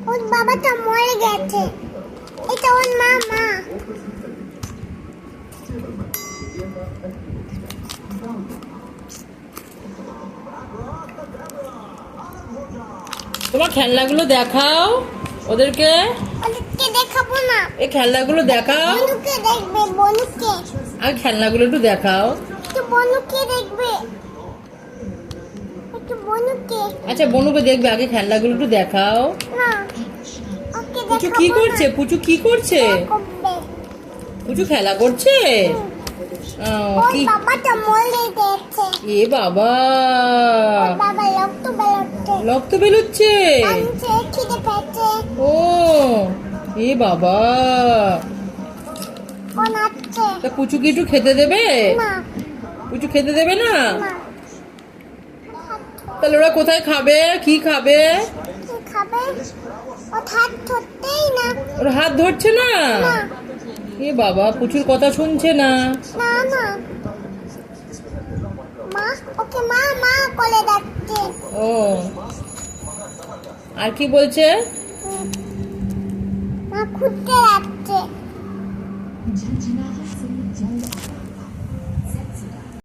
ওর বাবাটা মরে গেছে, এটা ওর মামা। তোমার খেলনাগুলো দেখাও ওদেরকে। ওদেরকে দেখাবো না, এই খেলনাগুলো দেখাও। বনুকে দেখবে, বনুকে। আর খেলনাগুলো একটু দেখাও। একটু বনুকে দেখবে, একটু বনুকে। আচ্ছা বনুকে দেখবে, আগে খেলনাগুলো একটু দেখাও। না, ওকে পুচু দেখাবো কি না। করছে? পুচু কি করছে? করবে। পুচু খেলা করছে। ওর কি? বাবাটা মরে গেছে। এ বাবা, ওর বাবা রক্ত বেরোচ্ছে। রক্ত বেরোচ্ছে। কাঁদছে, খিদে পেয়েছে। ও এ বাবা, ও নাচছে। তা পুচু কি একটু খেতে দেবে? না, পুচু খেতে দেবে না? না। তাহলে ওরা কোথায় খাবে? কি খাবে? কি খাবে? ও হাত ধরতেই না। ওর হাত ধরছে না? না, এ বাবা, পুচুর কথা শুনছে না। না, না। মা, ওকে মা মা করে ডাকছে। ও আর কি বলছে? মা খুঁজতে ডাকছে।